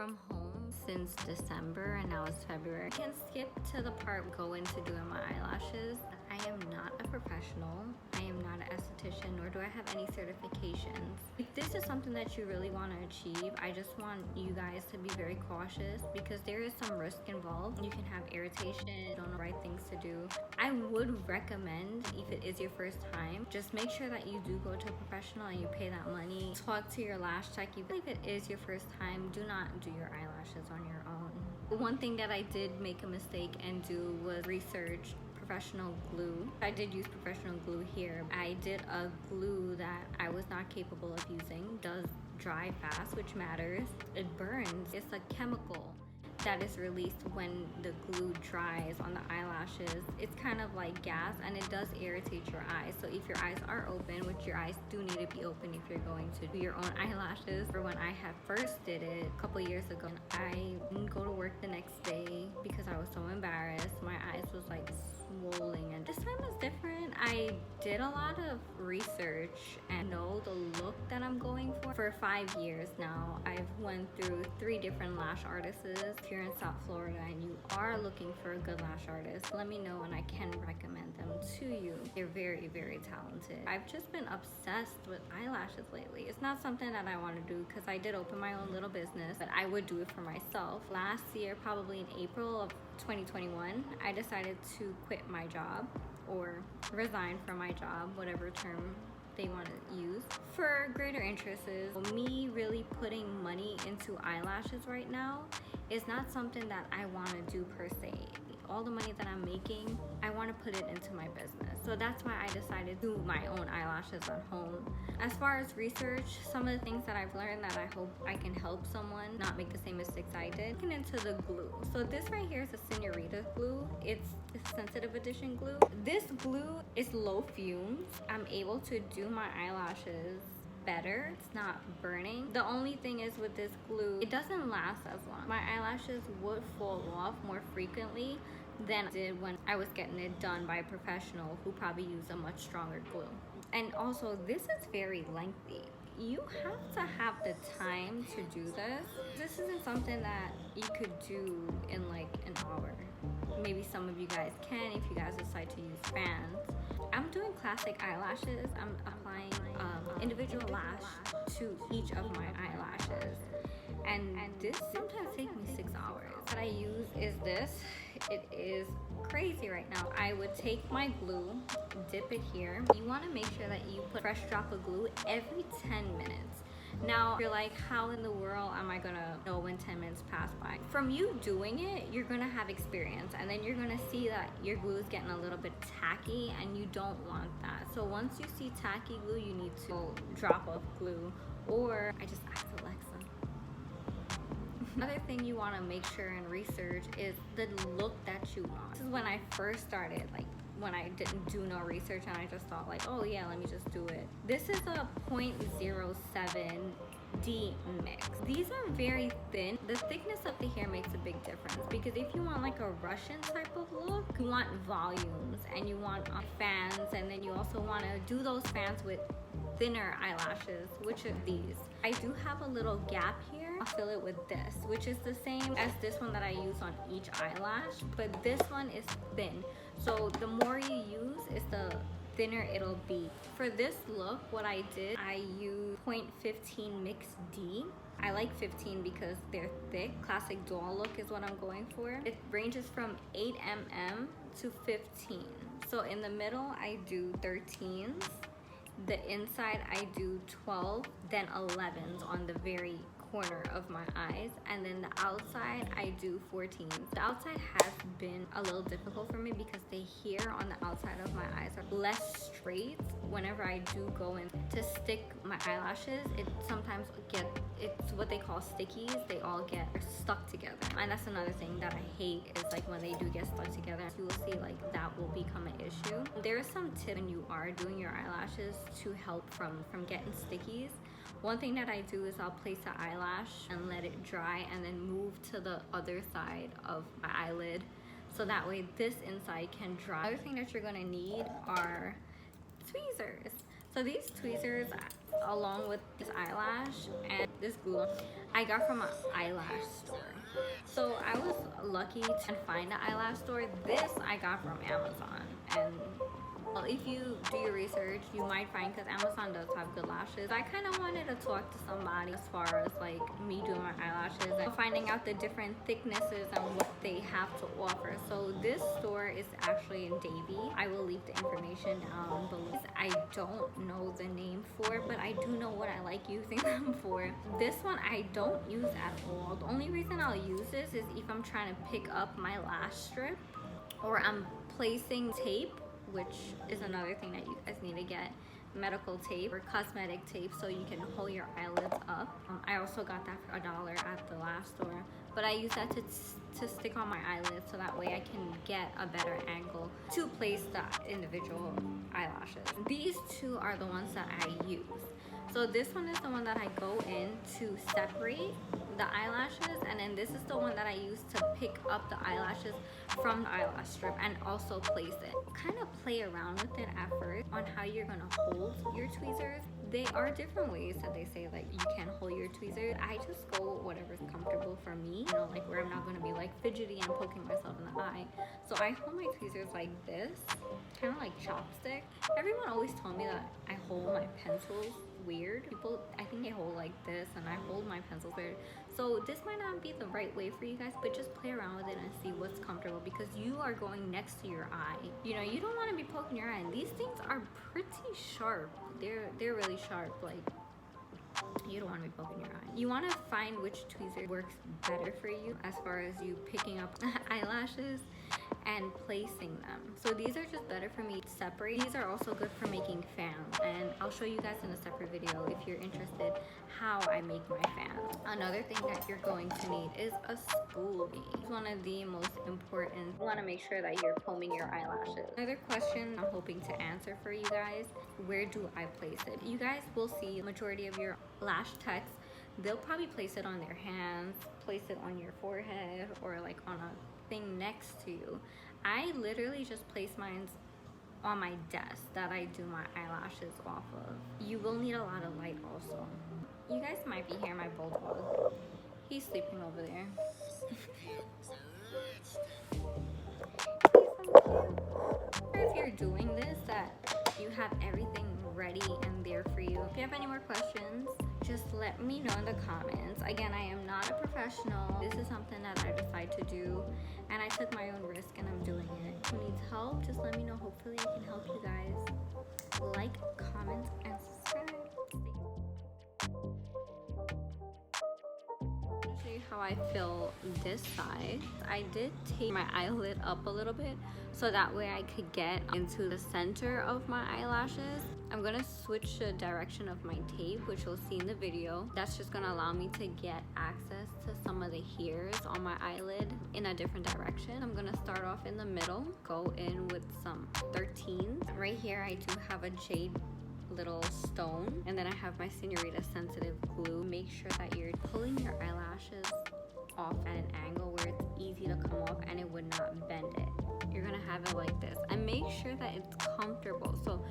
from home since December and now it's February. I can skip to the part go into doing my eyelashes. I am not a professional. I am not an esthetician, nor do I have any certifications. If this is something that you really want to achieve, I just want you guys to be very cautious because there is some risk involved. You can have irritation, don't know the right things to do. I would recommend, if it is your first time, just make sure that you do go to a professional and you pay that money. Talk to your lash tech. Even if it is your first time, do not do your eyelashes on your own. One thing that I did make a mistake and do was research professional glue. I did use professional glue here. I did a glue that I was not capable of using. It does dry fast, which matters. It burns. It's a chemical that is released when the glue dries on the eyelashes. It's kind of like gas and it does irritate your eyes. So if your eyes are open, which your eyes do need to be open if you're going to do your own eyelashes. For when I had first did it a couple years ago, I didn't go to work the next day because I was so embarrassed. My eyes was like swollen, and this time is different. I did a lot of research and know the look that I'm going for. For 5 years now, I've went through 3 different lash artists. If you're in South Florida and you are looking for a good lash artist, let me know and I can recommend them to you. They're very, very talented. I've just been obsessed with eyelashes lately. It's not something that I want to do because I did open my own little business, but I would do it for myself. Last year, probably in April of 2021, I decided to quit my job or resign from my job, whatever term they want to use, for greater interests. Me really putting money into eyelashes right now is not something that I want to do per se. All the money that I'm making, I want to put it into my business. So that's why I decided to do my own eyelashes at home. As far as research, some of the things that I've learned that I hope I can help someone not make the same mistakes I did. Looking into the glue. So this right here is a Señorita glue. It's a sensitive edition glue. This glue is low fumes. I'm able to do my eyelashes better. It's not burning. The only thing is with this glue, it doesn't last as long. My eyelashes would fall off more frequently than I did when I was getting it done by a professional who probably used a much stronger glue. And also, this is very lengthy. You have to have the time to do this. This isn't something that you could do in like an hour. Maybe some of you guys can if you guys decide to use fans. I'm doing classic eyelashes. I'm applying individual lash to each of my eyelashes. And this sometimes takes me 6 hours. What I use is this. It is crazy right now. I would take my glue, dip it here. You want to make sure that you put a fresh drop of glue every 10 minutes. Now, you're like, how in the world am I gonna know when 10 minutes pass by? From you doing it, you're gonna have experience, and then you're gonna see that your glue is getting a little bit tacky, and you don't want that. So once you see tacky glue, you need to drop off glue, or I just asked Alexa. Another thing you want to make sure and research is the look that you want. This is when I first started, like when I didn't do no research and I just thought like, oh yeah, let me just do it. This is a 0.07 D mix. These are very thin. The thickness of the hair makes a big difference because if you want like a Russian type of look, you want volumes and you want fans, and then you also want to do those fans with thinner eyelashes, which are these. I do have a little gap here. I'll fill it with this, which is the same as this one that I use on each eyelash, but this one is thin. So the more you use is the thinner it'll be. For this look, what I did, I used 0.15 mix D. I like 15 because they're thick. Classic doll look is what I'm going for. It ranges from 8 mm to 15. So in the middle, I do 13s. The inside, I do 12, then 11s on the very corner of my eyes, and then the outside I do 14. The outside has been a little difficult for me because the hair on the outside of my eyes are less straight. Whenever I do go in to stick my eyelashes, it sometimes it's what they call stickies. They all get stuck together, and that's another thing that I hate is like when they do get stuck together, you will see like that will become an issue. There is some tip when you are doing your eyelashes to help from getting stickies. One thing that I do is I'll place the eyelash and let it dry and then move to the other side of my eyelid so that way this inside can dry. Another thing that you're gonna need are tweezers. So these tweezers, along with this eyelash and this glue, I got from an eyelash store. So I was lucky to find an eyelash store. This I got from Amazon. And well, if you do your research, you might find, because Amazon does have good lashes. I kind of wanted to talk to somebody as far as like me doing my eyelashes and finding out the different thicknesses and what they have to offer. So this store is actually in Davie. I will leave the information down below. I don't know the name for it, but I do know what I like using them for. This one I don't use at all. The only reason I'll use this is if I'm trying to pick up my lash strip, or I'm placing tape, which is another thing that you guys need to get, medical tape or cosmetic tape, so you can hold your eyelids up. I also got that for $1 at the Lash store, but I use that to stick on my eyelids, so that way I can get a better angle to place the individual eyelashes. These two are the ones that I use. So this one is the one that I go in to separate the eyelashes, and then this is the one that I use to pick up the eyelashes from the eyelash strip and also place it. Kind of play around with it at first on how you're gonna hold your tweezers. They are different ways that they say that you can hold your tweezers. I just go whatever's comfortable for me, you know, like where I'm not gonna be like fidgety and poking myself in the eye. So I hold my tweezers like this, kind of like chopstick. Everyone always told me that I hold my pencils weird. People, I think they hold like this, and I hold my pencils weird. So this might not be the right way for you guys, but just play around with it and see what's comfortable, because you are going next to your eye. You know, you don't want to be poking your eye, and these things are pretty sharp. They're really sharp. Like, you don't want to be poking your eye. You want to find which tweezer works better for you as far as you picking up eyelashes and placing them. So these are just better for me to separate. These are also good for making fans, and I'll show you guys in a separate video if you're interested how I make my fans. Another thing that you're going to need is a spoolie. It's one of the most important. You want to make sure that you're combing your eyelashes. Another question I'm hoping to answer for you guys, where do I place it? You guys will see majority of your lash techs, they'll probably place it on their hands, place it on your forehead, or like on a thing next to you. I literally just place mine on my desk that I do my eyelashes off of. You will need a lot of light also. You guys might be hearing my bulldog. He's sleeping over there. If you're doing this, that you have everything ready and there for you. If you have any more questions, just let me know in the comments. Again, I am not a professional. This is something that I decided to do, and I took my own risk and I'm doing it. Who needs help, just let me know. Hopefully I can help you guys. Like, comment, and subscribe. Show you how I fill this side. I did take my eyelid up a little bit so that way I could get into the center of my eyelashes. I'm gonna switch the direction of my tape, which you'll see in the video. That's just gonna allow me to get access to some of the hairs on my eyelid in a different direction. I'm gonna start off in the middle, go in with some 13s. Right here I do have a jade little stone, and then I have my Señorita sensitive glue. Make sure that you're pulling your eyelashes off at an angle where it's easy to come off and it would not bend it. You're gonna have it like this, and make sure that it's comfortable. So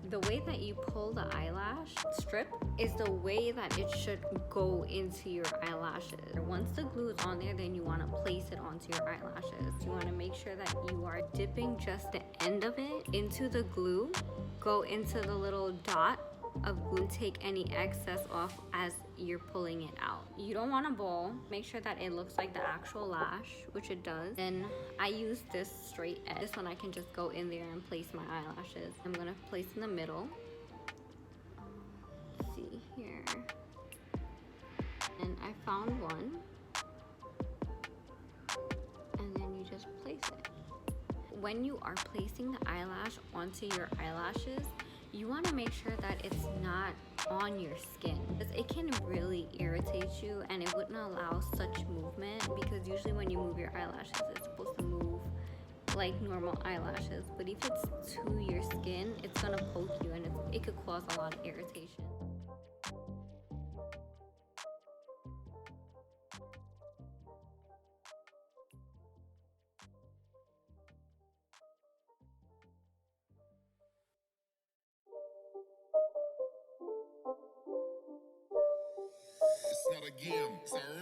the way that you pull the eyelash strip is the way that it should go into your eyelashes. Once the glue is on there, then you want to place it onto your eyelashes. You want to make sure that you are dipping just the end of it into the glue, go into the little dot of glue, take any excess off as you're pulling it out. You don't want a ball. Make sure that it looks like the actual lash, which it does. Then I use this straight edge. This one I can just go in there and place my eyelashes. I'm gonna place in the middle. Let's see here. And I found one. And then you just place it. When you are placing the eyelash onto your eyelashes, you want to make sure that it's not on your skin, because it can really irritate you and it wouldn't allow such movement, because usually when you move your eyelashes, it's supposed to move like normal eyelashes, but if it's to your skin, it's gonna poke you and it could cause a lot of irritation. again.